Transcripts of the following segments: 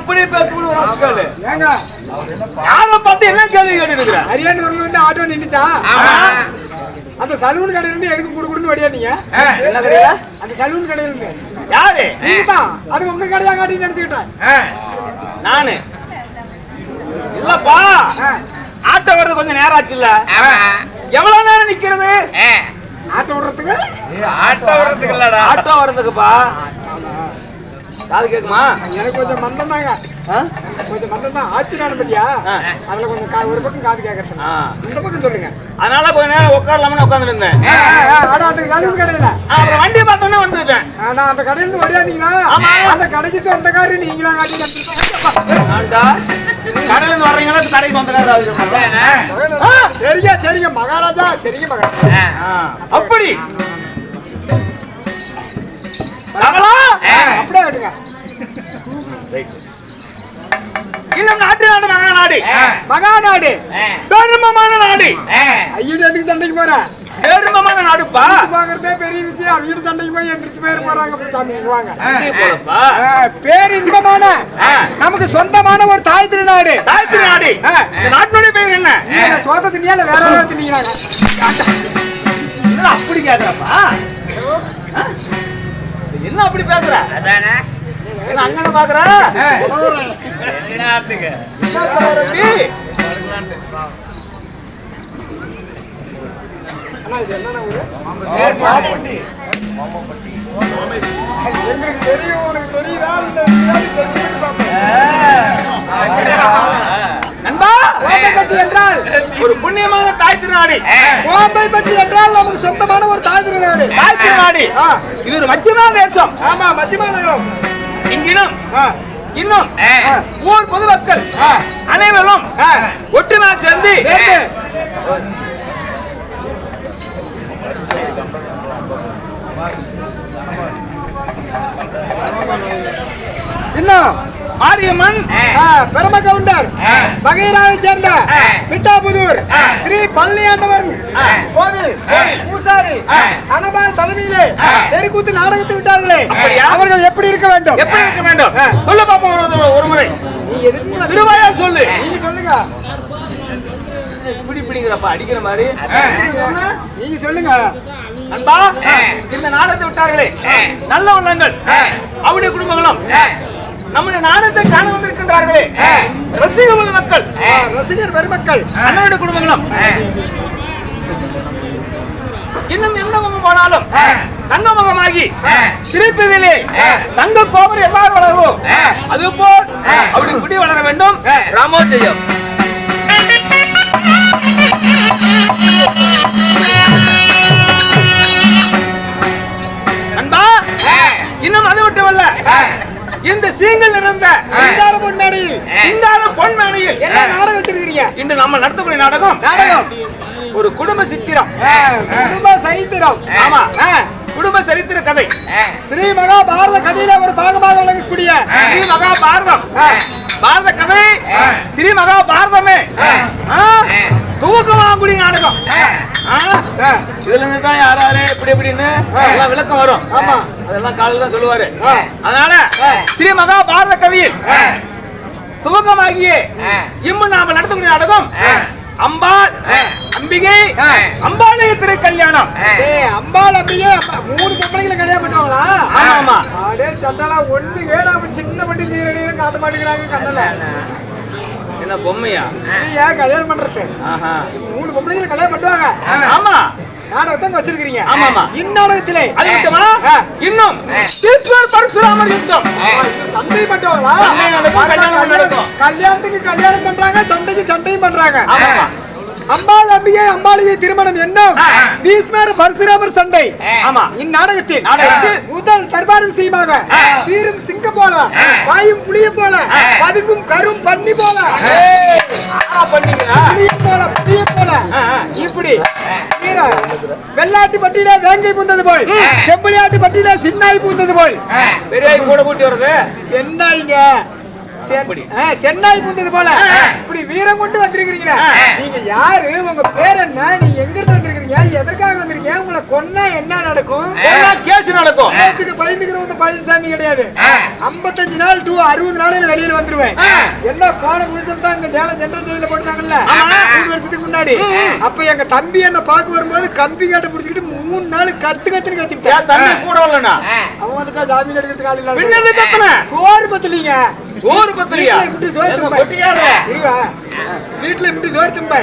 அப்படியே பார்த்து என்ன கேள்வி கேட்டு அரியானூர்ல வந்து ஆட்டோ நின்றுச்சா? அந்த சலூன் கடையில இருந்து எதுக்கு குடுக்குடுன்னு வடியாதீங்க? என்ன கடையா? அந்த சலூன் கடையில இருந்து. யாரு? நீதான். அது உங்க கடையா காட்டி நினைச்சுக்கிட்டேன். நானு இல்லப்பா. ஆட்டோ வர்றது கொஞ்சம் நேரம் ஆச்சு இல்ல? எவ்வளவு நேரம் நிக்கிறது ஆட்டோ ஓடுறதுக்கு? ஆட்டோ வர்றதுக்கு இல்லடா, ஆட்டோ வர்றதுக்குப்பா. காது கேக்குமா? எனக்கு கொஞ்சம் மந்தம் தாங்க. கொஞ்சம் மந்தம் தான். ஆச்சு நாடு பத்தியா? அதுல கொஞ்சம் ஒரு பக்கம் காது கேட்கறது. இந்த பக்கம் சொல்லுங்க. அதனால கொஞ்ச நேரம் உட்காரலாம்னு உட்கார்ந்து இருந்தேன். அந்த சலூன் கடையில அப்புறம் வண்டி பார்த்தோன்னே வந்துட்டேன். நான் அந்த கடையில இருந்து ஓடியாந்தீங்கன்னா அந்த கடைக்கு அந்த காரு நீங்களா காட்டி கடையில இருந்து வர்றீங்களா? கடைக்கு வந்த சரிங்க சரிங்க மகாராஜா. சரிங்க மகாராஜா. அப்படி அப்படியே விடுங்க. இன்னும் நாட்டு நாடு மகாநாடு. மகாநாடு பெருமமான நாடு. ஐயோ எதுக்கு சண்டைக்கு போற? பெருமமான நாடுப்பா. பாக்குறதே பெரிய விஷயம். வீடு சண்டைக்கு போய் எந்திரிச்சு போயிரு போறாங்க. பேரின்பமான நமக்கு சொந்தமான ஒரு தாய் திருநாடு. தாய் திருநாடு. இந்த நாட்டினுடைய பேர் என்ன? சோத்த திணியால வேற ஏதாவது திணிக்கிறாங்க. அப்படி கேக்குறப்பா. என்ன அப்படி பேசுற? அதானே அங்கன பாக்குற. தெரியும். உனக்கு தெரியுதா? நண்பா, கோம்பைப்பட்டி என்றால் ஒரு புண்ணியமான தாய் திருநாடு. கோம்பைப்பட்டி என்றால் நமக்கு சொந்தமான ஒரு தாய் திருநாடு. தாய் திருநாடு. இது ஒரு மத்தியமான தேசம். ஆமா, மத்தியமான நகரம். இங்கினும் இன்னும் ஊர் பொதுமக்கள் அனைவரும் ஒற்றுமையாக சேர்ந்து இன்னும் மாரியம்மன் பெரும கவுண்டர் பகைராவை சேர்ந்த மிட்டாபுதூர் ஸ்ரீ பழனியாண்டவர் கோவில் பூசாரி அனபால் தலைமையிலே தெருக்கூத்து நாடகத்தை விட்டார்களே, அவர்கள் எப்படி இருக்க வேண்டும்? எப்படி இருக்க வேண்டும் சொல்ல பாப்போம் ஒரு முறை. நீ எதுக்கு திருவாயால் சொல்லு. நீங்க சொல்லுங்க. இப்படி பிடிக்கிறப்ப அடிக்கிற மாதிரி நீங்க சொல்லுங்க. அன்பா, இந்த நாடகத்தை விட்டார்களே நல்ல உள்ளங்கள் அவருடைய குடும்பங்களும் நம்முடைய நாடகத்தை காண வந்திருக்கின்றார்களே ரசிகர்கள் மக்கள், ரசிகர் பெருமக்கள் அண்ணனுடைய குடும்பங்களும் இன்னும் எந்த முகம் போனாலும் தங்க முகமாகி சிரிப்பதிலே தங்க கோபுரம் எவ்வாறு வளரும் அதுபோல் அவருடைய குடி வளர வேண்டும். ராமோஜயம். அன்பா, இன்னும் அது மட்டுமல்ல, இந்த சீங்கல் நிறைந்த சிங்கார பொன்மேடையில் என்ன நாடகம் வச்சிருக்கீங்க? இன்று நம்ம நடத்தக்கூடிய நாடகம் ஒரு குடும்ப சித்திரம். குடும்ப சரித்திரம். ஆமா, குடும்ப சரித்திர கதை. ஸ்ரீ மகாபாரத கதையில ஒரு பாகமாக விளங்கக்கூடிய ஸ்ரீ மகாபாரதம். பாரத கதை ஸ்ரீ மகாபாரதமே துவக்கமாகக்கூடிய நாடகம். இதுல இருந்து தான் யாராரு எப்படி எப்படின்னு எல்லாம் விளக்கம் வரும். ஆமா, அதெல்லாம் காலையில தான் சொல்லுவாரு. அதனால ஸ்ரீ மகாபாரத கதையில் துவக்கமாகிய இம்மு நாம நடத்தக்கூடிய நாடகம் அம்பாள் அம்பிகை அம்பாலய திரு கல்யாணம். அம்பாள் அம்பிகை 3 பொம்பளைகளை கல்யாணம் பண்ணுவாங்களா? ஆமா. அடே சண்டலா ஒண்ணு வேணாம சின்ன பட்டி சீரடியும் காட்ட மாட்டேங்கிறாங்க கண்ணல. என்ன பொம்மையா? ஏன் கல்யாணம் பண்றது? 3 பொம்பளைகளை கல்யாணம் பண்ணுவாங்க. ஆமா, நாடகத்தை வச்சிருக்கீங்க. ஆமா, இந்நாடகத்திலே அது மட்டுமா இன்னும் பரசுராமர் யுத்தம் சண்டை பண்ணுவாங்களா? கல்யாணத்துக்கு கல்யாணம் பண்றாங்க, சண்டைக்கு சண்டையும் பண்றாங்க. அம்பாள் அம்பிகை அம்பாளிகை திருமணம் என்னும் பீஷ்மர் பரசுராமர் சண்டை. ஆமா, இந்நாடகத்தில் முதல் தர்பார் விஷயமாக சீரும் சிங்கம் போல, வாயும் புளிய போல, பதுங்கும் கரும் பண்ணி போல, புளிய போல இப்படி வெள்ளாட்டு பட்டியில வேங்கை பூந்தது போல், செம்பளியாட்டு பட்டியில சின்னாய் பூந்தது போல், பெரியாய் கூட கூட்டி வருது. சென்னாய்ங்க அப்படி. சென்னாய் புந்தது போல இப்படி வீரம் கொண்டு வந்திருக்கீங்க. நீங்க யாரு, உங்க பேர் என்ன, நீங்க எங்க இருந்து வந்திருக்கீங்க, எதற்காக வந்திருக்கீங்க, உங்களை கொன்னா என்ன நடக்கும், கேஸ் நடக்கும். கேஸுக்கு பயந்துக்கிறவங்க பழனிசாமி கிடையாது. 55 நாள் டு 60 நாளையில வெளியில வந்துருவேன். என்ன போன புதுசுல தான் இங்க சேலம் ஜெனரல் ஜெயில போட்டாங்கல்ல 3 வருஷத்துக்கு முன்னாடி. அப்ப எங்க தம்பி என்ன பார்க்க வரும்போது கம்பி காட்ட புடிச்சிட்டு 3 நாள் கத்துன்னு கத்திட்டேன். தம்பி கூட வரலனா அவன் அதுக்கா ஜாமீன் எடுக்கிறதுக்கு ஆள் இல்ல. பின்னது கத்துன சோறு பத்தலீங்க. சோறு பத்தலையா? இப்படி சோறு தும்பை வீட்டுல இப்படி சோறு தும்பை.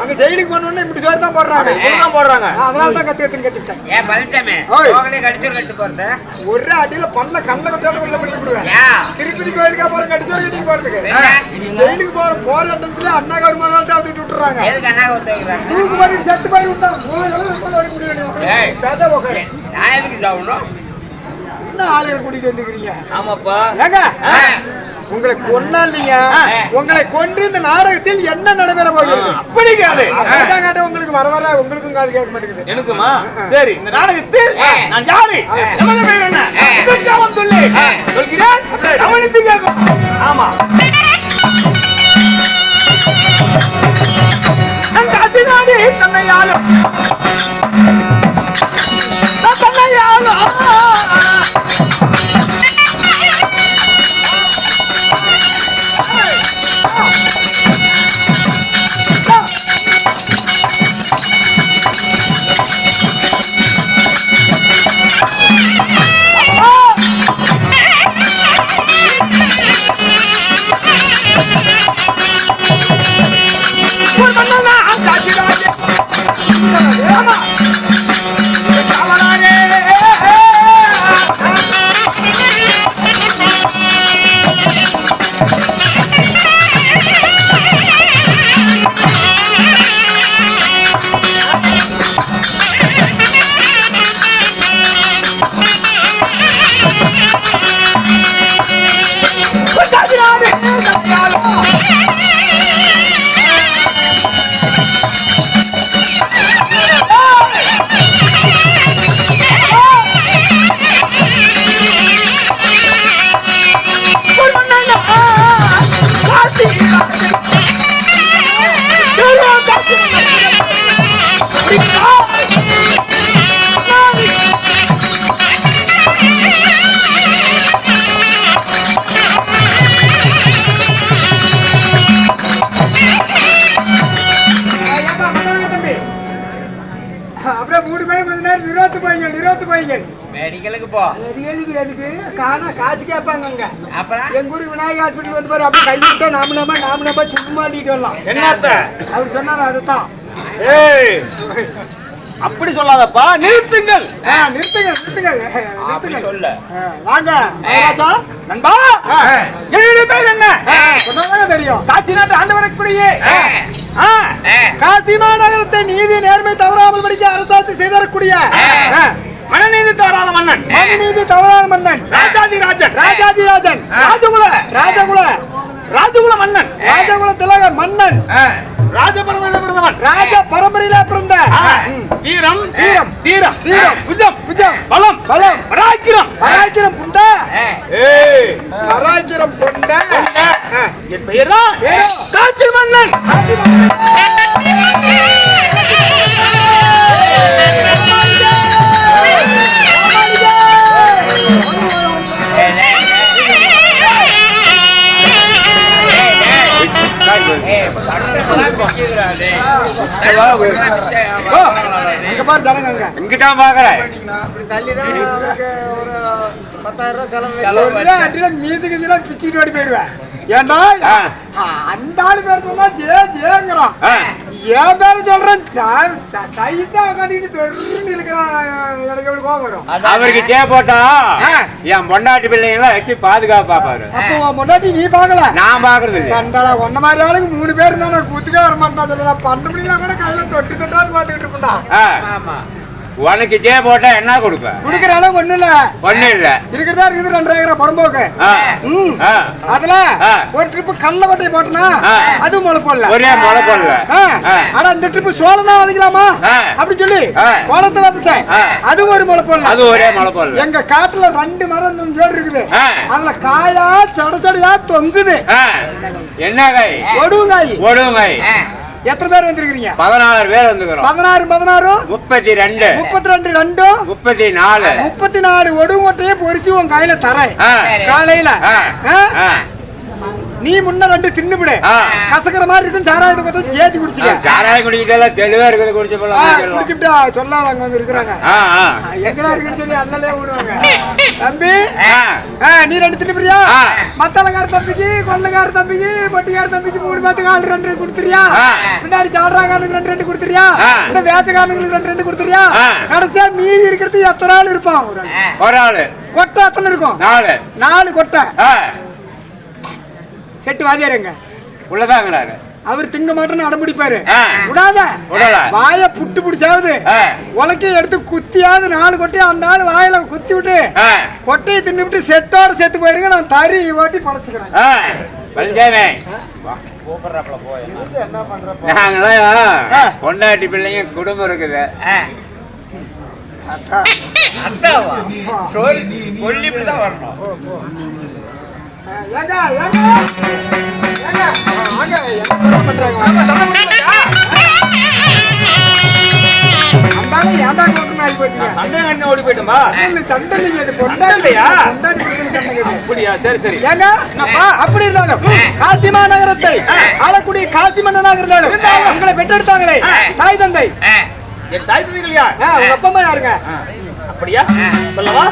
அங்க ஜெயிலுக்கு போனோம்னா இப்படி சோறு தான் போடுறாங்க. அதனால தான் கத்துன்னு கத்திட்டேன். ஏன் பழனிசாமி போகலே கடிச்சோறு கட்டு போறது? ஒரே அடியில பல்ல கண்ண கட்டாட உள்ள பண்ணி விடுவேன். திருப்பதி கோயிலுக்கா போற கடிச்சோறு கட்டி போறதுக்கு ஜெயிலுக்கு போற இடத்துல அண்ணா கருமானால தான் விட்டு விட்டுறாங்க. எதுக்கு அண்ணா ஒத்துக்கிறாங்க? தூக்கு பண்ணி செத்து போய் விட்டாங்க. நான் எதுக்கு சாப்பிடணும்? என்ன ஆளுகளை கூட்டிட்டு வந்துக்கிறீங்க? ஆமாப்பா. ஏங்க உங்களை கொன்னா இல்லைங்க, உங்களை கொன்று இந்த நாடகத்தில் என்ன நடைபெற போகிறது அப்படி கேளு. அப்படிதான் கேட்ட உங்களுக்கு வர வர உங்களுக்கும் காது கேட்க மாட்டேங்குது. எனக்குமா? சரி, இந்த நாடகத்தில் நான் யாரு, நமது பேர் என்ன, இதற்காக சொல்லி சொல்கிறேன், கவனித்து கேட்கும். ஆமா, நான் காசி நாடு தன்னையாலும் மெடிக்கலுக்கு போ. மெடிக்கலுக்கு எதுக்கு? காசு கேட்பாங்க. அப்புறம் எங்க ஊருக்கு விநாயகர் ஹாஸ்பிட்டல் வந்து பாரு, அப்படி கையிட்ட நாம சும்மா அள்ளிட்டு வரலாம். என்னத்த அவர் சொன்னாரு அதுதான். அப்படி சொல்லாதப்பா, நிறுத்துங்கள். அப்படி சொல்ல. வாங்க ராஜா நண்பா, என்னுடைய பேர் என்ன சொன்னாங்க தெரியும். காசி நாட்டு ஆண்டவனுக்குரிய காசி மாநகரத்தை நீதி நேர்மை தவறாமல் படிக்க அரசாட்சி செய்தரக்கூடிய மனநீதி தவறாத மன்னன், மனநீதி தவறாத மன்னன், ராஜாதிராஜன், ராஜகுல மன்னன், ராஜகுல திலக மன்னன், ராஜ பரம்பரையில பிறந்தவன், ராஜ பரம்பரையில பிறந்த வீரம், புஜம், பலம், பராக்கிரம் கொண்ட என் பெயர் தான் காசி மன்னன். இங்கதான் பாக்குறேன். ஒரு 10,000 செலவு பிச்சுட்டு ஓடி போயிருவேன். ஏண்டா அந்த ஆளு பேர் சொன்னா ஜேங்கிறான், என் பேரு சொல்றேன் சைஸா உட்காந்துட்டு எனக்கு எவ்வளவு கோபம் வரும். அவருக்கு ஜே போட்டா என் பொண்டாட்டி பிள்ளைங்களாம் வச்சு பாதுகாப்பா பாரு. அப்போ பொண்டாட்டி நீ பாக்கல, நான் பாக்குறது சண்டாளா ஒன்ன மாதிரி ஆளுக்கு 3 பேர் இருந்தா நான் கூத்துக்கே வர மாட்டேன். சொல்லலாம் பண்ண முடியல கூட கையில தொட்டாது பாத்துக்கிட்டு இருப்பா. உனக்கு ஜே போட்டா என்ன கொடுப்ப? குடுக்கிற அளவுக்கு ஒண்ணு இல்ல. ஒண்ணு இல்ல. இருக்கிறதா இருக்குது 2 ஏக்கர் புறம்போக்கு. அதுல ஒரு ட்ரிப் கல்ல கொட்டை போட்டனா அது முளை போடல. ஒரே முளை போடல. ஆனா இந்த ட்ரிப் சோளம் தான் வதக்கலாமா அப்படி சொல்லி கோலத்தை வதச்சேன். அது ஒரு முளை போடல. அது ஒரே முளை போடல. எங்க காட்டுல 2 மரம் ஜோடி இருக்குது. அதுல காயா சடச்சடியா தொங்குது. என்ன காய்? ஒடுங்காய். ஒடுங்காய். எத்தனை பேர் வந்திருக்கீங்க? 16 பேர் வந்துக்கிறோம். 16 32 32 32 34 34 ஒடுங்கொட்டையே பொரிச்சு உன் கையில தரேன் காலையில. நீ முன்ன 2 தின்னுபிடு. கசக்கிற மாதிரி இருக்கும். சாராயத்தை கொஞ்சம் சேர்த்து குடிச்சுக்க. சாராயம் குடிக்கிறதெல்லாம் தெளிவா இருக்குது. குடிச்சு குடிச்சுட்டா சொல்லாத அங்க வந்து இருக்கிறாங்க. எங்கடா இருக்குன்னு சொல்லி அண்ணலே விடுவாங்க. தம்பி நீ 2 தின்னுபிரியா? மத்தாளக்கார தம்பிக்கு, கொள்ளக்கார தம்பிக்கு, பொட்டிக்கார தம்பிக்கு 3 பேத்துக்கு ஆள் 2 கொடுத்துறியா? பின்னாடி சாடுறாங்களுக்கு 2 கொடுத்துறியா? இந்த வேச்சக்காரங்களுக்கு 2 கொடுத்துறியா? கடைசியா மீதி இருக்கிறது எத்தனை ஆள் இருப்பான்? ஒரு ஆளு. கொட்டை எத்தனை இருக்கும்? 4 கொட்டை. செட்டு வாதியாருங்க உள்ளதாங்கிறாரு. அவர் திங்க மாட்டேன்னு அடம்பிடிப்பாரு. விடாத வாய புட்டு பிடிச்சாவது உலக்கையை எடுத்து குத்தியாவது 4 கொட்டையை அந்த ஆள் வாயில குத்தி விட்டு கொட்டையை தின்னு விட்டு செட்டோட சேர்த்து போயிருங்க. நான் தறி ஓட்டி படைச்சுக்கிறேன். பொண்டாட்டி பிள்ளைங்க குடும்பம் இருக்குது. சொல்லிட்டு வரணும். அப்படி இருந்தாலும் காசிமா நகரத்தை ஆளக்கூடிய காசிமன்னனாக இருந்தாலும் உங்களை பெற்றெடுத்தாங்களே தாய் தந்தை. தாய் தந்தை இல்லையா? உங்க அப்பா அம்மா யாருங்க? அப்படியா சொல்லவா?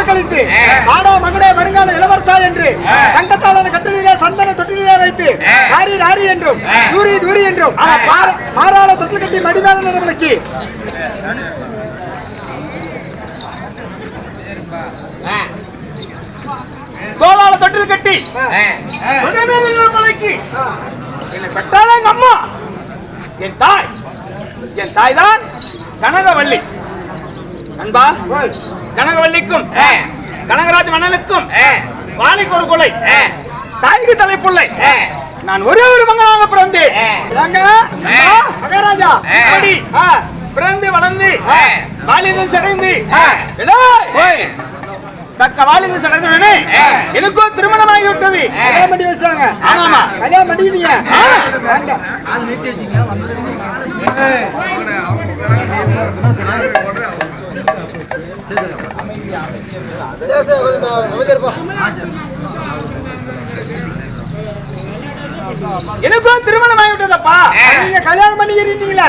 கழித்து ஆடா மகனே வருங்கால இளவரசா என்று தங்கத்தாலான கட்டளையிலே சந்தன தொட்டிலே வைத்து ஆரி ஆரி என்றும் தூரி தூரி என்றும் மாறாள தொட்டில் கட்டி மடிமேல நடவடிக்கை தோளால தொட்டில் கயிறு கட்டி கொலைக்கு என்னை பெற்றாலே எங்க அம்மா. என் தாய் தான் கனகவல்லி. அன்பா, கனகவல்லிக்கும் கனகராஜ் மன்னனுக்கும் வாணிக்கு ஒரு கொலை, தாய்க்கு தலைப்புள்ளை. நான் ஒரே ஒரு மகனாக பிறந்தேன். மகாராஜா பிறந்து வளர்ந்து வாலிதம் சடைந்து தக்க வாலிதம் சடைந்தவனே எனக்கும் திருமணமாகி விட்டது. கல்யாணம் பண்ணி வச்சாங்க. ஆமாமா, கல்யாணம் பண்ணிக்கிட்டீங்க. எனக்கும் திருமணம் ஆகிவிட்டதப்பா. நீங்க கல்யாணம் பண்ணிக்கிறீங்களா?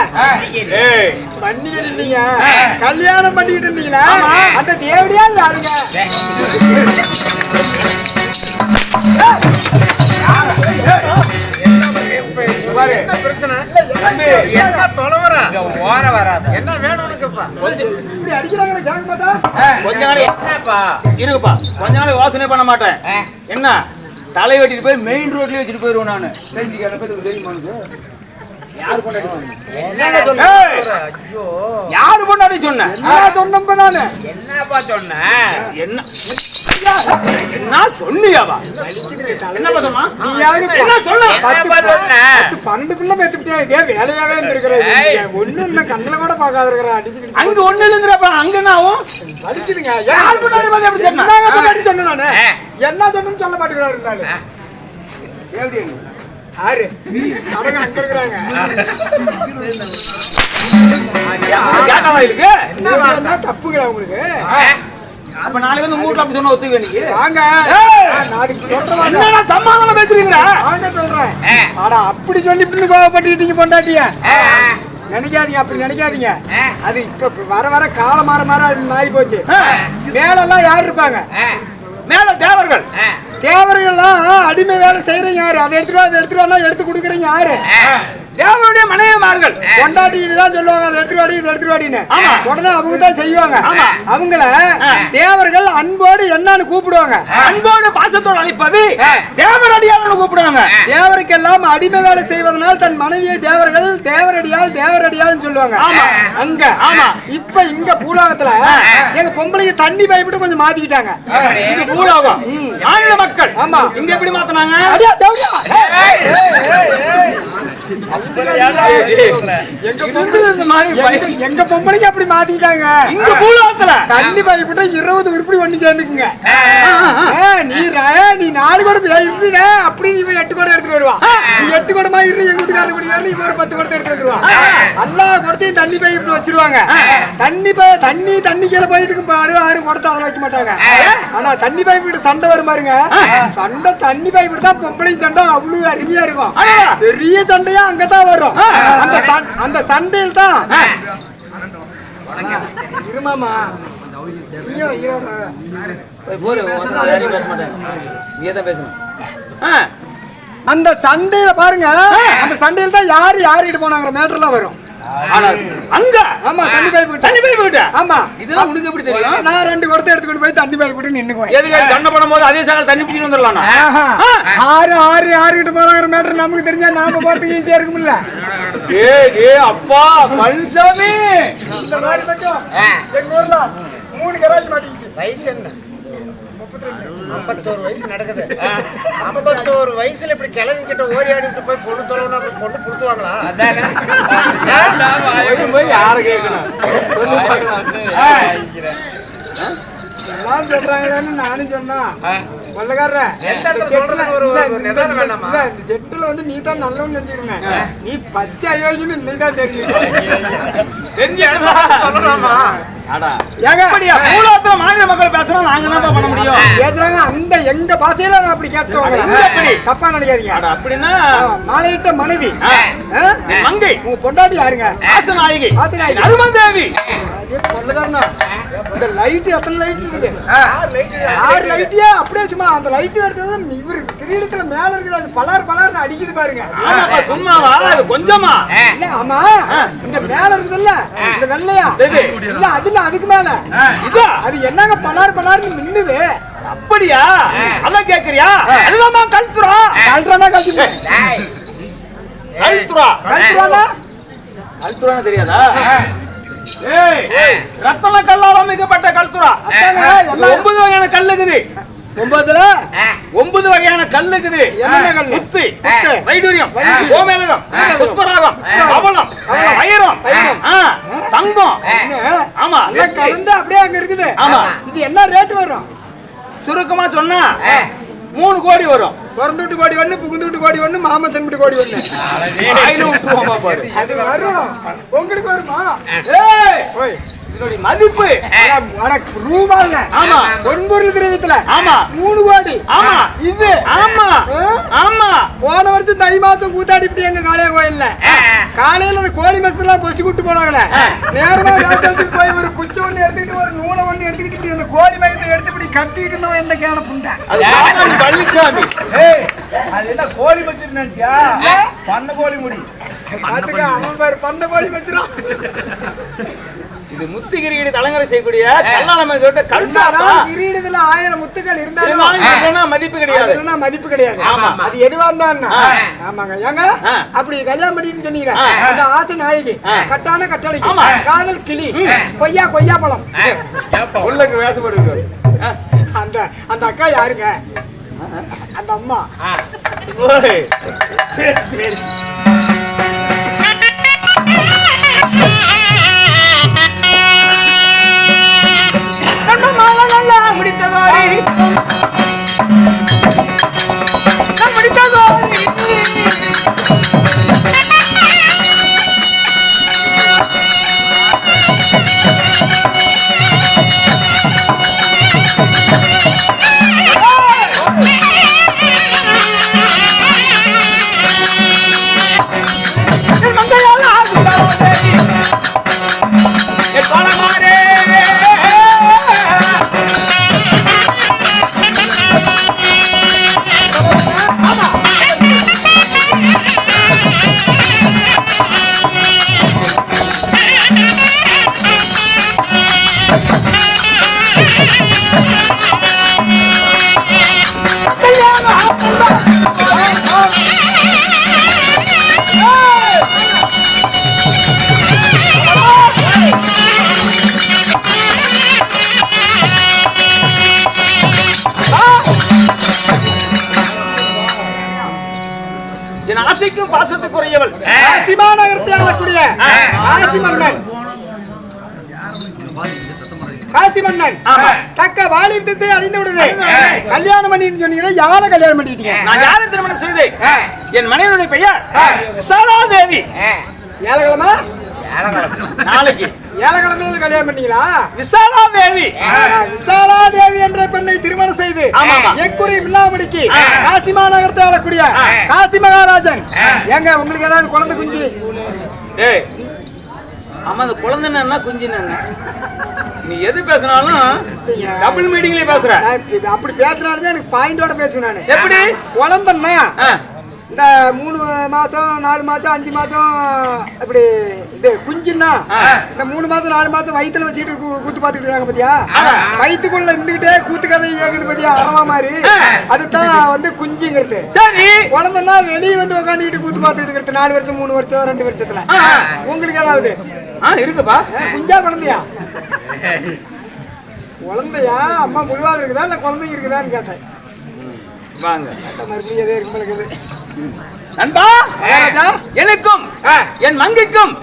பண்ணிக்கிறீங்க. கல்யாணம் பண்ணிக்கிட்டு இருந்தீங்களா? அந்த தேவடியா யாருங்க? என்ன வேணும் இப்படி அடிக்கிறாங்களே கேட்க மாட்டா? கொஞ்ச நாள் இருக்குப்பா, கொஞ்ச நாள் யோசனை பண்ண மாட்டேன். என்ன தலை வெட்டிட்டு போய் மெயின் ரோட்லயே வச்சுட்டு போயிருவேன் நானு. தெரியுமா? யாரு கொண்டாடி சொன்னேன்? என்னப்பா சொன்ன? என்ன சொன்னியாவா? என்னப்பா சொன்னா? நீ யாரு? என்ன சொன்ன? 12 பிள்ளை பெற்றுட்டே இதே வேலையாவே இருந்திருக்கிறேன். ஒண்ணு இல்ல, கண்ணுல கூட பாக்காத இருக்கிறேன். அடிச்சுக்கிட்டு அங்க ஒண்ணு இல்லைங்கிறப்ப அங்க என்ன ஆகும்? அடிக்குதுங்க. யாரு கொண்டாடி வந்து எப்படி சொன்னா? சொன்னேன் நானு. என்ன சொன்னு சொல்ல மாட்டேங்கிறாரு இருந்தாலும். யாரு அவங்க அங்க இருக்கிறாங்க? என்ன தப்புங்களா உங்களுக்கு? அப்ப நாளைக்கு வந்து உங்க வீட்டுல அப்படி சொன்ன ஒத்துக்க நீங்க வாங்க. நாளைக்கு சொல்றேன். என்ன சமாதானம் பேசுறீங்களா? வாங்க சொல்றேன். ஆனா அப்படி சொல்லி பின்னு கோவப்பட்டுட்டீங்க பொண்டாட்டிய. நினைக்காதீங்க, அப்படி நினைக்காதீங்க. அது இப்ப வர வர காலம் மாற மாற அது நாய் போச்சு. மேலெல்லாம் யாரு இருப்பாங்க? மேல தேவர்கள். தேவர்கள்லாம் அடிமை வேலை செய்யறீங்க யாரு? அதை எடுத்துட்டு எடுத்து கொடுக்குறீங்க யாரு? தேவருடைய மனைவிமார்கள். கொண்டாட்டிட்டு தான் சொல்லுவாங்க, அதை எடுத்துட்டு வாடி, இதை எடுத்துட்டு வாடின்னு. உடனே அவங்க தான் செய்வாங்க. அவங்கள தேவர்கள் அன்போடு என்னன்னு கூப்பிடுவாங்க. அன்போடு பாசத்தோடு அழைப்பது தேவரடியால் கூப்பிடுவாங்க. தேவருக்கெல்லாம் அடிமை வேலை செய்வதனால் தன் மனைவியை தேவர்கள் தேவரடியால் சொல்லுவாங்க. அங்க இப்ப இங்க பூலோகத்துல எங்க பொம்பளைக்கு தண்ணி பயப்பட்டு கொஞ்சம் மாத்திக்கிட்டாங்க. இது பூலோகம், மாநில மக்கள். ஆமா, இங்க எப்படி மாத்தினாங்க? எங்க பொம்பளைக்கு அப்படி மாத்திக்கிட்டாங்க. இங்க பூலோகத்துல தண்ணி பயப்பட்டு 20 உருப்படி ஒண்ணு சேர்ந்துக்குங்க. நீ 4 குடம் இருப்பீங்க, அப்படி நீ 8 குடம் எடுத்துட்டு வருவான். நீ 8 குடமா இரு, எங்க வீட்டுக்காரர் குடிக்காரு, இவ ஒரு 10 குடத்தை எடுத்து வந்துருவான். எல்லா குடத்தையும் தண்ணி பைப்பு வச்சிருவாங்க. தண்ணி கீழே போயிட்டு பாரு, யாரும் குடத்தை அதில் வைக்க மாட்டாங்க. ஆனா தண்ணி பைப்பு சண்டை வரும் பாருங்க. சண்டை தண்ணி பைப்பு தான் பொம்பளை சண்டை அவ்வளவு அருமையா இருக்கும். பெரிய சண்டையா அங்கதான் வரும். அந்த சண்டையில் தான் இருமாமா அந்த சண்டையில பாருங்க. அந்த சண்டையில தான் யாரு போனாங்கிற மேட்டர்லாம் வரும். அங்க ஆமா, தண்ணி பைப்பு விட்ட. ஆமா, இதெல்லாம் உனக்கு எப்படி தெரியும்? நான் 2 குடத்தை எடுத்துக்கிட்டு போய் தண்ணி பைப்பு விட்டு நின்னுக்குவேன். எதுக்கு சண்டை பண்ணும்போது அதே சாகல தண்ணி பிடிச்சிட்டு வந்துடலாம். ஆறு கிட்ட போனாங்கிற மேட்டர் நமக்கு தெரிஞ்சா நாம போறதுக்கு ஈஸியா இருக்கும்ல. அப்பா பழனிசாமி, இந்த மாதிரி மட்டும் எங்க ஊர்ல 3 கராஜ் மாட்டிக்கிச்சு. வயசு என்ன? 51 வயசு நடக்குது. 51 வயசுல இப்படி கிளம்பி கிட்ட ஓடி ஆடிட்டு போய் பொண்ணு தொலைவுனா பொண்ணு கொடுத்துவாங்களா? போய் யார கேட்கணும்? சொல்றாங்கன்னு நானும் சொன்னா கொள்ளக்காரன் செட்டுல வந்து நீ தான் நல்லவன்னு நினைச்சுக்கிடுங்க. நீ பச்சை அயோக்கியன்னு நீ தான் மாநில மக்கள் பேசுறோம், நாங்க என்ன பண்ண முடியும்? பேசுறாங்க அந்த எங்க பாசையில அப்படி கேட்கவாங்க, தப்பா நினைக்காதீங்க. அப்படின்னா மாலையிட்ட மனைவி மங்கை உங்க பொண்டாட்டி யாருங்க? ஆசநாயகி ஆசநாயகி அருமந்தேவி. கொள்ளக்காரனா இந்த லைட் எத்தனை லைட் இருக்குது? 6 லைட்டியா? அப்படியே சும்மா அந்த லைட் எடுத்தது இவரு கிரீடத்துல மேல இருக்குது. அது பலார் அடிக்குது பாருங்க. சும்மாவா? அது கொஞ்சமா? ஆமா, இந்த மேல இருக்குதுல்ல இந்த வெள்ளையா இல்ல, அதுல அதுக்கு மேல அது என்னங்க பலார்னு மின்னுது. அப்படியா? அதான் கேக்குறியா? அதுதான் கல்துரா. கல்றானா கல்துரா? கல்துரா. கல்துரானா? கல்துரானா தெரியாதா? ஏய், ரத்தன கல்லால் அமைக்கப்பட்ட கல்துரா. அதாங்க, 9 வகையான கல் இருக்குது. 9ல 9 வகையான கல் இருக்குது. என்னென்ன கல்லு? முத்து, வைடூரியம், கோமேதகம், புஷ்பராகம், பவளம், வைரம், தங்கம். ஆமா, எல்லாம் கலந்து அப்படியே அங்க இருக்குது. ஆமா. இது என்ன ரேட் வரும்? சுருக்கமா சொன்னா 3 கோடி வரும். பிறந்துட்டு கோடி ஒண்ணு, புகுந்துட்டு கோடி ஒண்ணு, மாமசன் கோடி ஒண்ணு. வாயில விட்டுருவோமா பாரு. அது வரும். உங்களுக்கு வருமா? ஏய், ஓய், இதனுடைய மதிப்பு ரூபாங்க. ஆமா. பொன்பொருள் திரவியத்துல ஆமா 3 கோடி. ஆமா. இது ஆமா ஆமா. போன வருஷம் தை மாசம் கூத்தாடிப்படி எங்க காளையா கோயில்ல காலையில அந்த கோழி மசலாம் பொச்சு கூட்டு போனாங்களே, நேரமா வாசலுக்கு போய் ஒரு குச்சி ஒண்ணு எடுத்துக்கிட்டு ஒரு நூலை ஒண்ணு எடுத்துக்கிட்டு அந்த கோழி மயத்தை எடுத்துப்படி கட்டிட்டு இருந்தவன் எந்த கேன புண்டை. அது பாலாஜி பழனிசாமி. அது என்ன கோழி வச்சிட்டு நினைச்சியா? பண்ண கோழி முடி. பாத்துக்க, அவன் பேரு பண்ண கோழி மச்சிரும். இது முத்துகிரியை தலைமுறை செய்யக்கூடிய கல்லாளமை கழுத்தாரா கிரீடத்துல 1000 முத்துக்கள் இருந்தாலும் மதிப்பு கிடையாது. அதெல்லாம் மதிப்பு கிடையாது. ஆமா. அது எதுவா இருந்தா ஆமாங்க. ஏங்க அப்படி கல்யாணம் பண்ணிட்டு சொன்னீங்க, அந்த ஆசை நாயகி கட்டான கட்டளை காதல் கிளி கொய்யா கொய்யா பழம் உள்ளக்கு வேசப்படுது. அந்த அந்த அக்கா யாருங்க? அந்த அம்மா. சரி சரி. முடித்ததோரி என் ஆசைக்கும் பாசத்துக்குரியவள் காசிமா நகரத்தை ஆளக்கூடிய காசி மன்னன். காசி மன்னன் தக்க வாலின் திசை அடைந்து விடுது. கல்யாணம் பண்ணிட்டு சொன்னீங்கன்னா யாரை கல்யாணம் பண்ணிட்டீங்க? நான் யாரை திருமணம் செய்தேன்? என் மனைவியுடைய பெயர் விசாலாதேவி. ஏழகிழமை நாளைக்கு ஏழகிழமையில கல்யாணம் பண்ணீங்களா? விசாலாதேவி. விசாலாதேவி என்ற பெண்ணை திருமணம் செய்து எக்குறையும் இல்லாமடிக்கு காசிமா நகரத்தை ஆளக்கூடிய காசி மகாராஜன். ஏங்க உங்களுக்கு ஏதாவது குழந்தை குஞ்சு? ஏய், ஆமா, அந்த குழந்தைன்னா குஞ்சு நீ எது பேசினாலும் டபுள் மீட்டிங்லயே பேசுற. அப்படி பேசுறாலுமே எனக்கு பாயிண்டோட பேசுவேன் நானு. எப்படி குழந்தைன்னா இந்த 3 மாசம் 4 மாசம் 5 மாசம் இப்படி இது குஞ்சுன்னா இந்த 3 மாசம் 4 மாசம் வயிற்றுல வச்சுக்கிட்டு கூத்து பாத்துக்கிட்டு இருக்காங்க பாத்தியா? வயிற்றுக்குள்ள இருந்துகிட்டே கூத்து கதை கேக்குது பாத்தியா? அரவா மாதிரி. அதுதான் வந்து குஞ்சுங்கிறது. சரி. குழந்தைன்னா வெளியே வந்து உட்காந்துக்கிட்டு கூத்து பாத்துக்கிட்டு இருக்கிறது 4 வருஷம் 3 வருஷம் 2 வருஷத்துல. உங்களுக்கு ஏதாவது இருக்குப்பா? குஞ்சா குழந்தையா? குழந்தையா? அம்மா முழுவாது இருக்குதா இல்ல குழந்தைங்க இருக்குதான்னு கேட்டேன். வாங்க நண்பா, எனக்கும் என் மங்கைக்கும்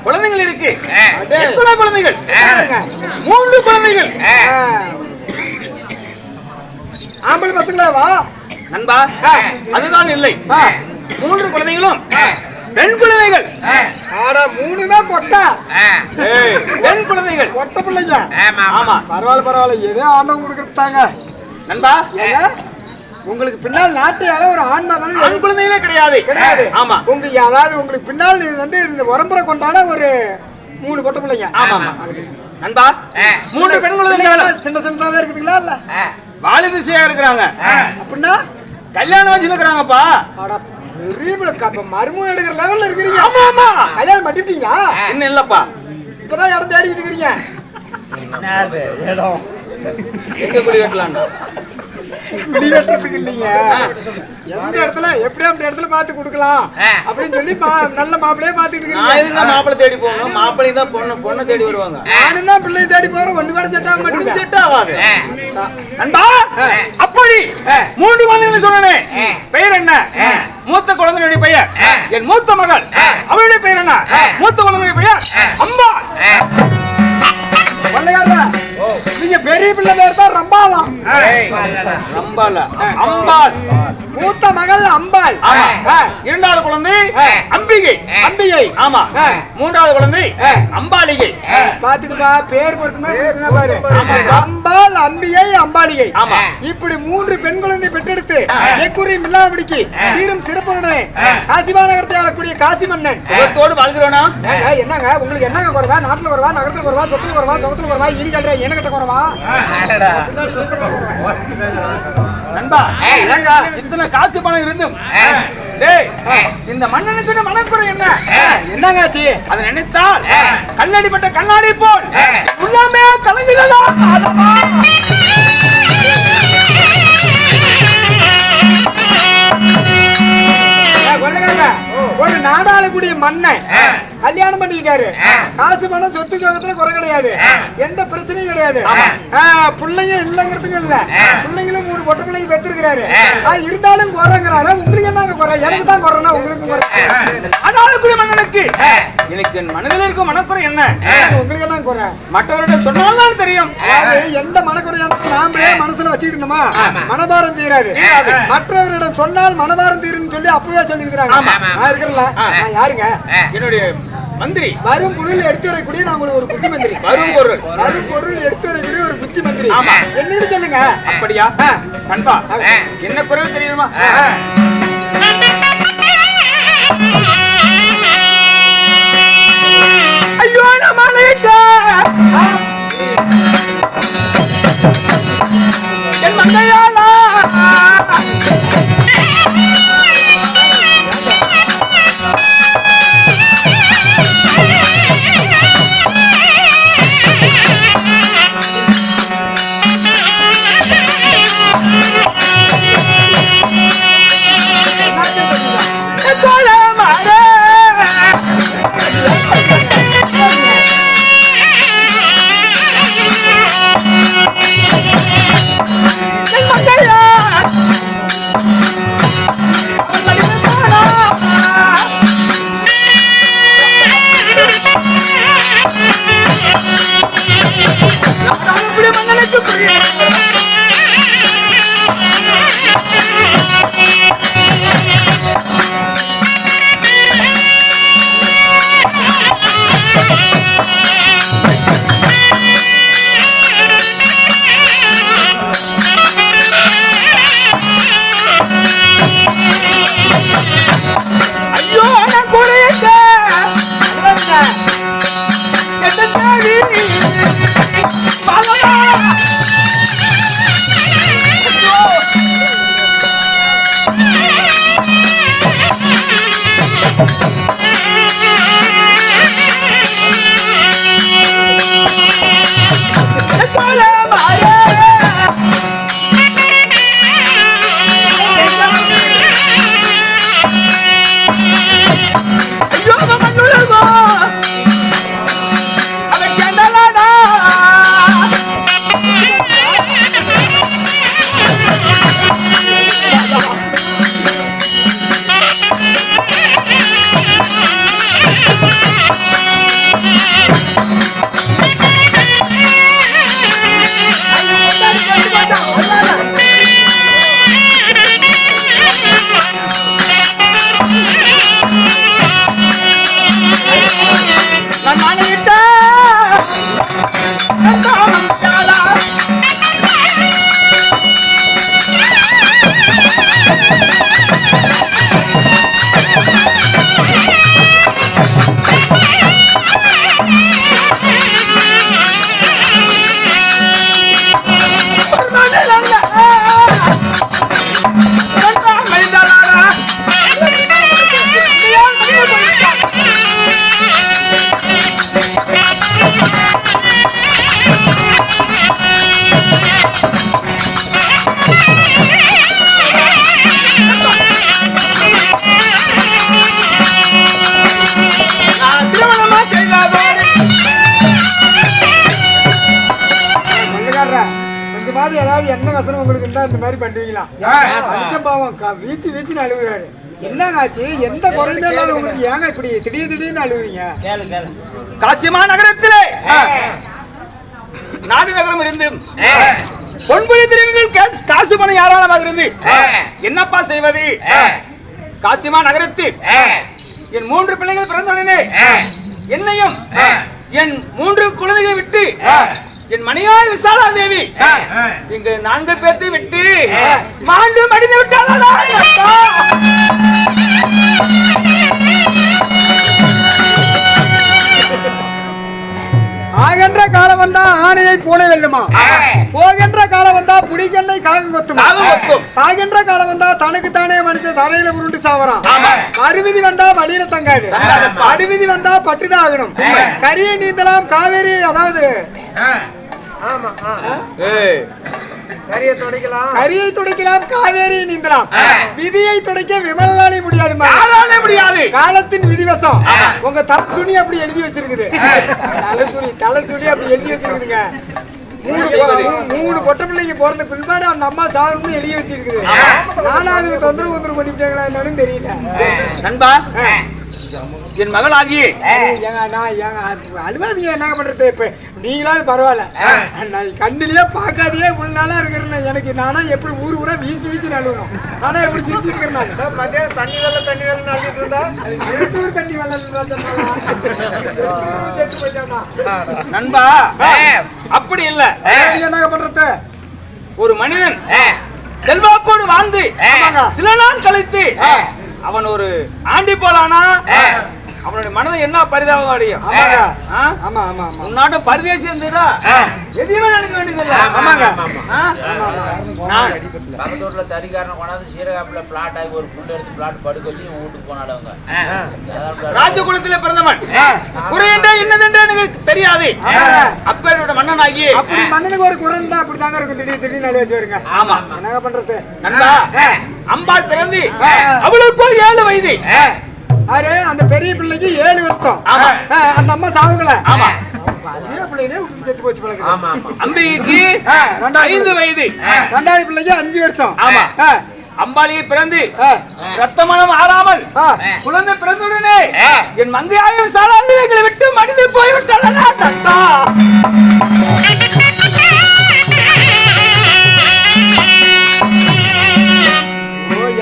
குழந்தைகள் இருக்கு. எத்தனை குழந்தைகள்? 3 குழந்தைகள். ஆம்பளை பசங்களாவா? நண்பா, அதுதான் இல்லை. 3 குழந்தைகளும் பெண் குழந்தைகள். 3மே கொட்டா பெண் குழந்தைகள். கொட்ட பிள்ளைங்க. ஆமா, பரவாயில்ல. ஏதோ ஆண்டவன் கொடுக்கறதாங்க. நண்பா, உங்களுக்கு பின்னால் நாட்டையால ஒரு ஆன்மா தானே? ஆண் குழந்தைகளே கிடையாது. ஆமா, உங்களுக்கு பின்னால் வந்து இந்த உரம்பரை கொண்டாட ஒரு 3 கொட்ட பிள்ளைங்க. ஆமா நண்பா, 3 பெண் குழந்தைகள் சின்ன சின்னதாவே இருக்குதுங்களா? இல்ல வாலி திசையா இருக்கிறாங்க. அப்படின்னா கல்யாணம் வச்சு இருக்கிறாங்கப்பா. மருமம் எடுக்கிற லெவல்ல இருக்கிறீங்க. ஆமா ஆமா. கல்யாணம் பண்ணிட்டீங்களா? இன்னும் இல்லப்பா. இப்பதான் இடம் தேடிட்டு இருக்கிறீங்க. எங்க குடி கட்டலாம்? குழி வெட்டுறதுக்கு இல்லைங்க. எந்த இடத்துல எப்படியா அந்த இடத்துல பார்த்து கொடுக்கலாம் அப்படின்னு சொல்லி நல்ல மாப்பிள்ளையே பார்த்துட்டு இருக்கீங்க. மாப்பிள்ளை தேடி போகணும், மாப்பிள்ளையும் தான் பொண்ணை தேடி வருவாங்க. நானும் தான் பிள்ளையை தேடி போறேன், ஒண்ணு கூட செட் ஆக மாட்டேங்குது. செட் ஆகாது அன்பா. அப்படி 3 குழந்தைகள் சொன்னேன். பெயர் என்ன? மூத்த குழந்தையுடைய பெயர் என் மூத்த மகள், அவளுடைய பெயர் என்ன? மூத்த குழந்தையுடைய பெயர் அம்பா. நீங்க பெரிய பிள்ளை பேர் தான் ரம்பாலாம். ரம்பால அம்பாள். மூத்த மகள் அம்பாள். இரண்டாவது குழந்தை அம்பிகை. அம்பிகை. ஆமா. மூன்றாவது குழந்தை அம்பாலிகை. பாத்துக்குப்பா, பேர் பொறுத்துமா பாரு. அம்பாள், அம்பிகை, அம்பாலிகை. ஆமா. இப்படி 3 பெண் குழந்தை பெற்றெடுத்து எக்குறையும் இல்லாமடிக்கு சீரும் சிறப்புடனே காசிமாநகரத்தை ஆளக்கூடிய காசி மன்னன் சுகத்தோடு வாழ்கிறோனா? என்னங்க உங்களுக்கு என்னங்க குறைவா? நாட்டுல குறைவா, நகரத்துல குறைவா, சொத்துல குறைவா, சொத்துல குறைவா, இனி கல்ற என்ன கிட்ட குறைவா? நண்பா, இத்தனை காசு பணம் இருந்தும் இந்த மன்னனுக்கு மனக்குறை என்ன? என்னங்காச்சு? அதை நினைத்தால் கண்ணடிப்பட்ட கண்ணாடி போல் உள்ளமே கலங்குகிறதா? ஒரு நாடாளக்கூடிய மன்னன் கல்யாணம் பண்ணிக்கிட்டாரு. காசு பணம் சொத்து சுகத்துல குறை கிடையாது, எந்த பிரச்சனையும் கிடையாது. பிள்ளைங்க இல்லங்கிறதுக்கு இல்ல, பிள்ளைங்களும் 3 பொட்ட பிள்ளைங்க பெற்றிருக்கிறாரு. இருந்தாலும் குறைங்கிறாரு. உங்களுக்கு என்ன குறை? எனக்கு தான் குறைனா உங்களுக்கு குறை. நாடாளக்கூடிய மன்னனுக்கு எனக்கு என் மனதில் இருக்கும் மனக்குறை என்ன? உங்களுக்கு என்ன குறை? மற்றவரிடம் சொன்னால்தான் தெரியும். எந்த மனக்குறையான நாமளே மனசுல வச்சுக்கிட்டு இருந்தோமா மனபாரம் தீராது. மற்றவரிடம் சொன்னால் மனபாரம் தீருன்னு சொல்லி அப்பவே சொல்லிருக்கிறாங்க. நான் இருக்கிறல, யாருங்க? என்னுடைய மந்திரி. வரும் பொருள் எடுத்து வரக்கூடிய நான் உங்களுக்கு ஒரு புத்தி மந்திரி. வரும் பொருள் எடுத்து வரக்கூடிய ஒரு புத்தி மந்திரி. ஆமா. என்னன்னு சொல்லுங்க. அப்படியா? நண்பா, என்ன குறைவு தெரியுமா? ஐயோ நம்மளுக்கு என் மங்கையாளா ஏதாவது என்ன வசனம் உங்களுக்கு இருந்தா இந்த மாதிரி பண்ணுவீங்களா? மனுஷன் பாவம் வீச்சு வீச்சுன்னு அழுகுறாரு. என்னங்க ஆச்சு? எந்த குறையுமே இல்லாத உங்களுக்கு ஏங்க இப்படி திடீர்னு அழுகுறீங்க? காசிமா நகரத்திலே நாடு நகரம் இருந்து ஒன்பது தினங்கள் காசு பணம் யாராளமாக இருந்து என்னப்பா செய்வது? காசிமா நகரத்தில் என் 3 பிள்ளைகள் பிறந்தவுடனே என்னையும் என் 3 குழந்தைகளை விட்டு என் மனையாள் விசாலா தேவி இங்கு 4 பேர்த்தை விட்டு மாண்டு மடிந்து விட்டாளா? ஆகின்ற காலம் வந்தா ஆணையை பூனை வெல்லுமா, போகின்ற காலம் வந்தா புடிக்கண்ணை காகம் கொத்துமா, சாகின்ற காலம் வந்தா தனக்கு தானே மனுஷன் தலையில உருண்டு சாவறான். அருவிதி வந்தா வழியில தங்காது, அடிவிதி வந்தா பட்டுதான் ஆகணும். கரியை நீந்தலாம் காவேரி, அதாவது கரியை துடைக்கலாம் காவேரியை நீந்தலாம், விதியை துடைக்க விமலாலே முடியாது. காலத்தின் விதிவசம் உங்க துணி அப்படி எழுதி வச்சிருக்குது. தலை துணி அப்படி எழுதி வச்சிருக்குதுங்க. 3 பொட்ட பிள்ளைங்க பிறந்த பின்பாடு அந்த அம்மா சாதனம்னு எழுதி வச்சிருக்குது. 4வது தொந்தரவு பண்ணிவிட்டாங்களா என்னன்னு தெரியல. நண்பா, என் மகள் ஆகிய அழுவாதீங்க, என்ன பண்றது? இப்ப நீங்களாவது பரவாயில்ல, நான் கண்ணிலேயே பார்க்காதே இவ்வளவு நாளா இருக்கிறேன். எனக்கு நானா எப்படி ஊரா வீச்சு அழுகணும், நானா எப்படி சிரிச்சு இருக்கிறேன். மத்தியானம் தண்ணி வெள்ளம் அழுகிட்டு இருந்தா தண்ணி வெள்ளம் நண்பா, அப்படி இல்ல. என்ன பண்றது? ஒரு மனிதன் செல்வாக்கோடு வாழ்ந்து சில நாள் கழித்து அவன் ஒரு ஆண்டி போலானா அவனுடைய மனதை என்ன பரிதாபம் அடையும்? உன்னாட்டும் பரிதேசி இருந்துடா எதையுமே நினைக்க வேண்டியதில்லை. பக்கத்தூர்ல தறிக்காரனை கொண்டாந்து சீரகாப்புல பிளாட் ஆகி ஒரு புல் எடுத்து பிளாட் படுக்க வச்சு வீட்டுக்கு போனாடவங்க. ராஜகுலத்திலே பிறந்தவன் குறையண்டா என்னதென்று எனக்கு தெரியாது. அப்பேரோட மன்னன் ஆகி மன்னனுக்கு ஒரு குறை தான் அப்படி தாங்க இருக்கும். திடீர்னு அழி வச்சு வருங்க. ஆமா, என்ன பண்றது? நண்பா, அம்பாள் பிறந்து அவளுக்கு 7 வயது. அந்த பெரிய பிள்ளைக்கு 7 வருஷம். அந்த அம்மா சாவுங்கள. ஆமா, பிள்ளைனே செத்து போச்சு பழக்கம். அம்பிகைக்கு 5 வயது. 2வது பிள்ளைக்கு 5 வருஷம். ஆமா, அம்பாளியை பிறந்து ரத்தமனம் ஆறாமல் குழந்தை பிறந்துடனே என் மங்கையாயும் சாலாண்டிகளை விட்டு மடிந்து போய்விட்டாளா?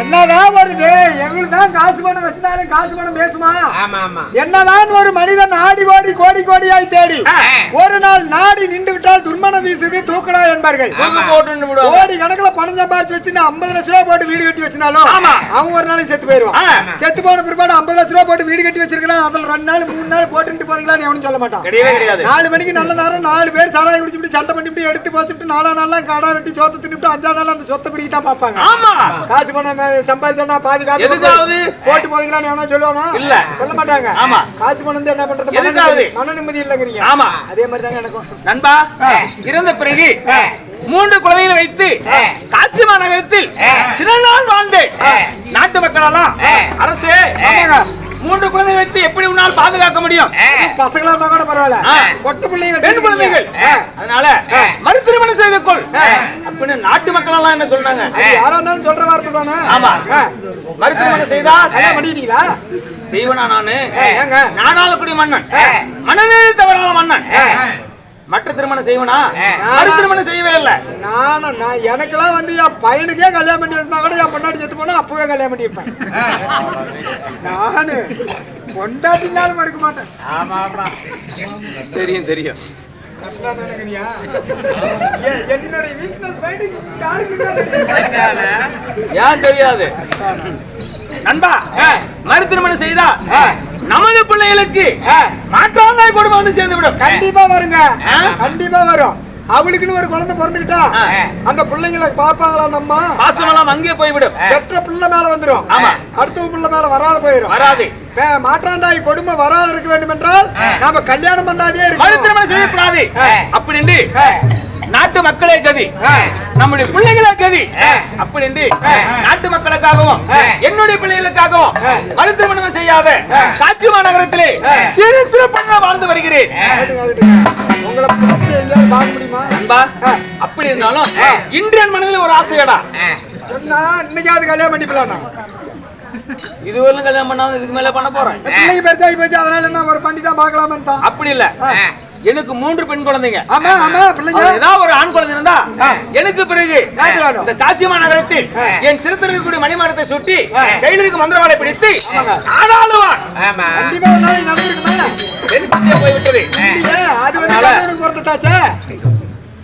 என்னதான் வருது? எங்களுக்கு தான் காசு பணம் வச்சிருந்தாலும் காசு பணம் பேசுமா? என்னதான் ஒரு மனிதன் நாடி ஓடி கோடி கோடியாய் தேடி ஒரு நாள் நாடி நின்று விட்டால் துர்மணம் வீசுது தூக்கடா என்பார்கள். கோடி கணக்குல பணம் சம்பாதிச்சு வச்சு 50 லட்ச ரூபாய் போட்டு வீடு கட்டி வச்சிருந்தாலும் அவன் ஒரு நாளைக்கு செத்து போயிருவான். செத்து போன பிற்பாடு 50 லட்ச ரூபாய் போட்டு வீடு கட்டி வச்சிருக்கான். அதுல 2 நாள் 3 நாள் போட்டுட்டு போறீங்களான்னு எவனும் சொல்ல மாட்டான். 4 மணிக்கு நல்ல நேரம் 4 பேர் சாராயம் குடிச்சுட்டு சண்டை பண்ணிட்டு எடுத்து போச்சுட்டு 4 நாள் கடை வெட்டி சொத்தை தின்னுட்டு 5 நாள் அந்த சொத்தை பிரிக்க தான் பார்ப்பாங்க. காசு பணம் சம்பாதிச்சா பாதி காசு போட்டு போறீங்களான்னு எவனா சொல்லுவானா? இல்ல, சொல்ல மாட்டாங்க. ஆமா, காசு பணம் என்ன பண்றது? மன நிம்மதி இல்லைங்கிறீங்க. ஆமா, அதே மாதிரி தாங்க எனக்கும். நண்பா, இறந்த பிறகு 3 குழந்தைகளை வைத்து காசிமா நகரத்தில் சில நாள் வாழ்ந்து நாட்டு மக்கள் எல்லாம் அரசு 3 குழந்தைகளை வைத்து எப்படி உன்னால் பாதுகாக்க முடியும்? பசங்களா இருந்தா கூட பரவாயில்ல, பொட்டு பிள்ளைங்க 2 குழந்தைகள். அதனால மறு திருமணம் செய்து கொள் அப்படின்னு நாட்டு மக்கள் எல்லாம் என்ன சொல்றாங்க? யாரா இருந்தாலும் சொல்ற வார்த்தை தானே. ஆமா, மறு திருமணம் செய்தா பண்ணிட்டீங்களா? செய்வனா? நானாலக்குடி மன்னன், மன்னனே தவறான மன்னன். மற்ற திருமணம் செய்வனா? மறு திருமணம் செய்யவே இல்லை. நான் எனக்கெல்லாம் வந்து என் பையனுக்கே கல்யாணம் பண்ணி வச்சிருந்தா கூட என் பொண்டாட்டி செத்து போனா அப்பவே கல்யாணம் பண்ணி வைப்பேன். நானு பொண்டாட்டினாலும் எடுக்க மாட்டேன். ஆமா ஆமா, தெரியும் தெரியும். என்னுடைய வீக்னஸ் ஏன் தெரியாது? நண்பா, மறு திருமணம் செய்தா நமது பிள்ளைகளுக்கு மாற்றான குடும்பம் வந்து சேர்ந்து விடும். கண்டிப்பா வருங்க, கண்டிப்பா வரும். அவளுக்குன்னு ஒரு குழந்தை பிறந்துக்கிட்டா அந்த பிள்ளைங்களை பாப்பாங்களா? நம்ம பாசமெல்லாம் அங்கே போய்விடும். பெற்ற பிள்ளை மேல வந்துடும். ஆமா, அடுத்த பிள்ளை மேல வராது போயிடும். வராது. மாற்றாண்டாய் கொடுமை வராது இருக்க வேண்டும் என்றால் நாம கல்யாணம் பண்ணாதே மறு திருமணம் செய்யக்கூடாது அப்படின்னு நாட்டு மக்களே கதி, நம்முடைய பிள்ளைகளே கதி அப்படி என்று நாட்டு மக்களுக்காகவும் என்னுடைய பிள்ளைகளுக்காகவும் மருத்துவமனை செய்யாத காட்சி மாநகரத்திலே சிறு சிறப்பாக வாழ்ந்து வருகிறேன். உங்களை பார்த்து எங்கேயாவது பார்க்க முடியுமா? அன்பா, அப்படி இருந்தாலும் இன்று என் மனதில் ஒரு ஆசையடா. சொன்னா இன்னைக்காவது கல்யாணம் பண்ணிக்கலாம்னா இதுவரையும் கல்யாணம் பண்ணாலும் இதுக்கு மேல பண்ண போறேன். பிள்ளைங்க பெருசாகி போச்சு, அதனால என்ன ஒரு பண்ணி தான் பார்க்கலாமே தான். அப்படி இல்ல, எனக்கு 3 பெண் குழந்தைங்க. ஆமா ஆமா பிள்ளைங்க ஏதாவது ஒரு ஆண் குழந்தை இருந்தா எனக்கு பிறகு இந்த காசி மாநகரத்தில் என் சிறுத்தரில் கூடிய மணிமரத்தை சுட்டி கையிலிருக்கு மந்திரவாளை பிடித்து ஆனாலுவான் கண்டிப்பா ஒரு நாளைக்கு நடந்திருக்குமே. என் குழந்தைய போய்விட்டது. அது வந்து கல்யாணம் பிறந்துட்டாச்சே.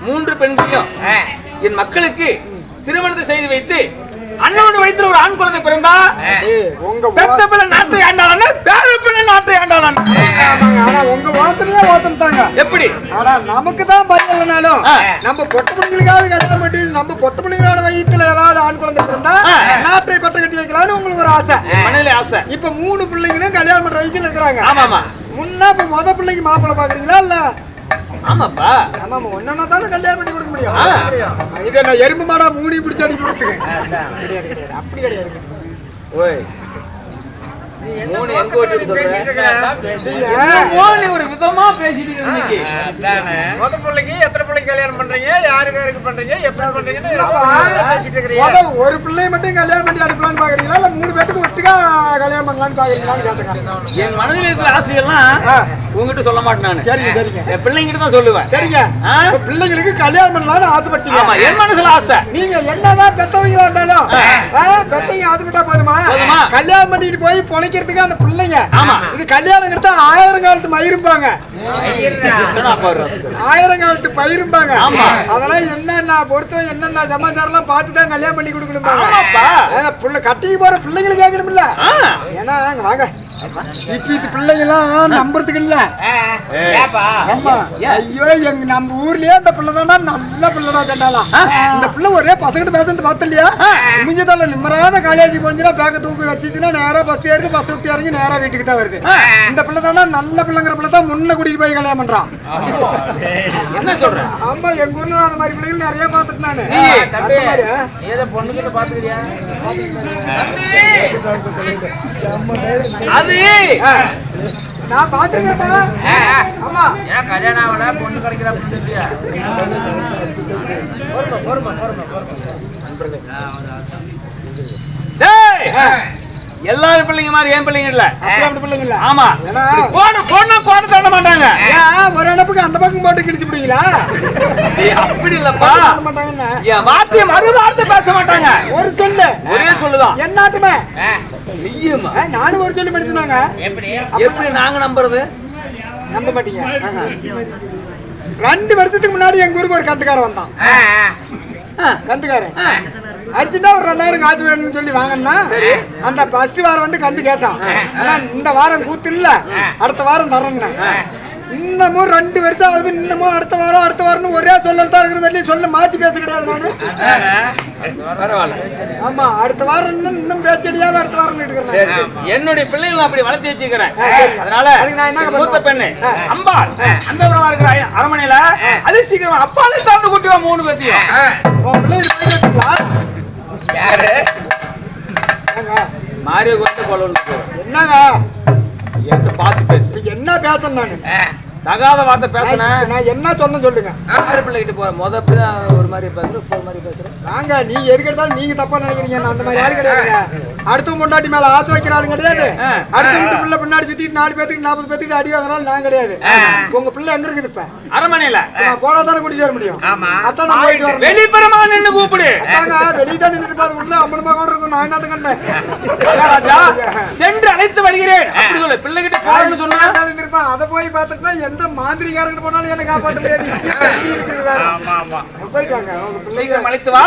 3 பெண்களையும் என் மக்களுக்கு திருமணத்தை செய்து வைத்து அண்ணனோடு வைத்து ஒரு ஆண் குழந்தை பிறந்தா உங்க பெத்த பிள்ளை நாட்டை ஆண்டாளன்னு பேர பிள்ளை நாட்டை ஆண்டாளன். ஆனா உங்க ஓத்தனையே ஓத்தன்ட்டாங்க. எப்படி? ஆனா நமக்கு தான் பயம் இல்லைனாலும் நம்ம பொட்ட பிள்ளைங்களுக்காவது கல்யாணம் பண்ணி நம்ம பொட்ட பிள்ளைங்களோட வயிற்றுல ஏதாவது ஆண் குழந்தை பிறந்தா நாட்டை பட்ட கட்டி வைக்கலாம்னு உங்களுக்கு ஒரு ஆசை. மனதிலே ஆசை. இப்ப 3 பிள்ளைங்களும் கல்யாணம் பண்ற வயசுல இருக்கிறாங்க. ஆமாமா. முன்னா இப்ப முத பிள்ளைக்கு மாப்பிள்ளை பாக்குறீங்களா இல்ல? ஆமாப்பா. ஆமா ஒன்னா தானே கல்யாணம் பண்ணி கொடுக்க முடியும். இது என்ன எறும்பு மாடா மூடி பிடிச்சி அடி போறதுக்கு கிடையாது கிடையாது, அப்படி கிடையாது. ஓய், 3 எங்க ஓட்டி ஏன்? ஒரு விதமா பேசிட்டு இருந்தீங்க. முத பிள்ளைக்கு எத்தனை பிள்ளைக்கு கல்யாணம் பண்றீங்க, யாருக்கு பண்றீங்க, எப்படி பண்றீங்கன்னு பேசிட்டு இருக்கிறீங்க. முத ஒரு பிள்ளைய மட்டும் கல்யாணம் பண்ணி அனுப்பலான்னு பாக்குறீங்களா இல்ல 3 பேத்துக்கு ஒட்டுக்கா கல்யாணம் பண்ணலான்னு பாக்குறீங்களான்னு கேட்டுங்க. என் மனதில் இருக்கிற ஆசையெல்லாம் உங்ககிட்ட சொல்ல மாட்டேன் நானு. சரிங்க சரிங்க என் பிள்ளைங்கிட்ட தான் சொல்லுவேன். சரிங்க. இப்ப பிள்ளைங்களுக்கு கல்யாணம் பண்ணலாம்னு ஆசைப்பட்டீங்க. ஆமா, என் மனசுல ஆசை. நீங்க என்னதான் பெத்தவங்களா இருந்தாலும் பெத்தவங்க ஆசைப்பட்டா போதுமா? போதுமா? கல்யாணம் பண்ணிட்டு போய் பொழைக்கிறதுக்கு அந்த பிள்ளைங்க. ஆமா. இது கல்யாணம் கிட்ட 1000 காலத்து மயிரும்பாங்க. என்னடா பாரு. 1000 காலத்து பயிரும்பாங்க. ஆமா. அதெல்லாம் என்னென்ன பொறுத்தவரை என்னென்ன சமாச்சாரம் எல்லாம் பார்த்து தான் கல்யாணம் பண்ணி கொடுக்கணும்பாங்க. ஆமாப்பா. ஏன்னா புள்ள கட்டிக்கு போற பிள்ளைங்களுக்கு கேட்கணும்ல. ஏன்னா அங்க வாங்க இப்ப இது பிள்ளைங்க எல்லாம் நம்புறதுக்கு இல்ல. ஆமா. ஐயோ எங்க நம்ம ஊர்லயே அந்த பிள்ளை தானா நல்ல பிள்ளைடா சொன்னாலாம். இந்த பிள்ளை ஒரே பசங்கிட்ட பேசுறது பார்த்து இல்லையா? முடிஞ்சதால நிம்மராத காலேஜுக்கு போஞ்சுன்னா பேக்க தூக்கி வச்சுச்சுன்னா நேரா பஸ் ஏறி பஸ் விட்டு இறங்கி நேரா வீட்டுக்கு தான் வருது. இந்த பிள்ளை தானா நல்ல பிள்ளைங்கிற பிள்ளை தான் முன்ன கூட்டிட்டு போய் கல்யாணம் பண்றான். என்ன சொல்ற? ஆமா, எங்க ஊர்ல அந்த மாதிரி பிள்ளைகள் நிறைய பார்த்துட்டு நானு. தம்பி, ஏதோ பொண்ணுகிட்ட பாத்துக்கிறியா? அது நான் பாத்துக்கிறேன்ப்பா. ஆமா. ஏன் கல்யாணம் ஆகல, பொண்ணு கிடைக்கிற அப்படின்னு எல்லாரும் பிள்ளைங்க மாதிரி என் பிள்ளைங்க இல்ல. அப்படி பிள்ளைங்க இல்ல. ஆமா. போன தள்ள மாட்டாங்க. ஒரு அனுப்புக்கு அந்த பக்கம் போட்டு கிழிச்சு பிடிங்களா? அப்படி இல்லப்பா. மாட்டாங்க. என் வார்த்தை மறு வார்த்தை பேச மாட்டாங்க. ஒரு சொல்லு, ஒரே சொல்லுதான். என்னாட்டுமே ஐயம்மா, நானும் ஒரு சொல்லி படிச்சுனாங்க. எப்படி நாங்க நம்புறது? நம்ப மாட்டீங்க. 2 வருஷத்துக்கு முன்னாடி எங்க ஊருக்கு ஒரு கந்துக்காரன் வந்தான். கந்துக்காரன் அர்ஜென்டா ஒரு 2000 காசு வேணும்னு சொல்லி வாங்கினா அந்த ஃபர்ஸ்ட் வாரம் வந்து கந்து கேட்டான். ஆனா இந்த வாரம் கூத்து இல்ல, அடுத்த வாரம் தரேன்னு. இன்னமும் 2 வருஷம் ஆகுது. இன்னமும் அடுத்த வாரம் ஒரே சொல்லத்தான் இருக்கிறது. சொல்ல மாத்தி பேச கிடையாது நானு. பரவாயில்ல. ஆமா, அடுத்த வாரம் இன்னும் பேச்சடியாத அடுத்த வாரம் இருக்கிறேன். என்னுடைய பிள்ளைகளை அப்படி வளர்த்து வச்சுக்கிறேன். அதனால மூத்த பெண்ணு அம்பாள் அந்த இருக்கிற அரமனையில அது சீக்கிரம் அப்பாலே சாப்பிட்டு கூட்டுவா 3 பேத்தையும். யாரு மாரியோ கொண்டு கொள்ளு என்னங்க என்கிட்ட பார்த்து பேசு. என்ன பேசணும் நானு? தகாத வார்த்தை பேசுனேன். நான் என்ன சொன்ன சொல்லுங்க. ஆறு பிள்ளைகிட்ட போற முதல்ல ஒரு மாதிரி பேசுறேன், இப்போ ஒரு மாதிரி பேசுறேன். நாங்க நீ எதுக்கு எடுத்தாலும் நீங்க தப்பா நினைக்கிறீங்க. நான் அந்த மாதிரி யாரும் கிடையாதுங்க. அடுத்த பொண்டாட்டி மேல ஆசை வைக்கிறாலும் கிடையாது. அடுத்த வீட்டு பிள்ளை பின்னாடி சுத்திட்டு 4 பேத்துக்கு 40 பேத்துக்கு அடி வாங்கினாலும் நான் கிடையாது. உங்க பிள்ளை எங்க இருக்குது இப்ப? அரமனையில. போனா தானே கூட்டிட்டு வர முடியும். அதான் நான் போயிட்டு வரேன். வெளிப்புறமா நின்னு கூப்பிடு. அதாங்க வெளியே தான் நின்றுட்டு பாரு. உள்ள அம்மனமா கூட இருக்கும். நான் என்னத்த கண்டேன். ராஜா சென்று அழைத்து வருகிறேன் அப்படி சொல்லு. பிள்ளைகிட்ட போறேன்னு சொன்னா அதை போய் பார்த்துட்டுனா எந்த மாந்திரிகாரங்கிட்ட போனாலும் என்ன காப்பாற்ற முடியாது. போயிட்டு வாங்க. உங்க பிள்ளைங்க அழைத்து வா.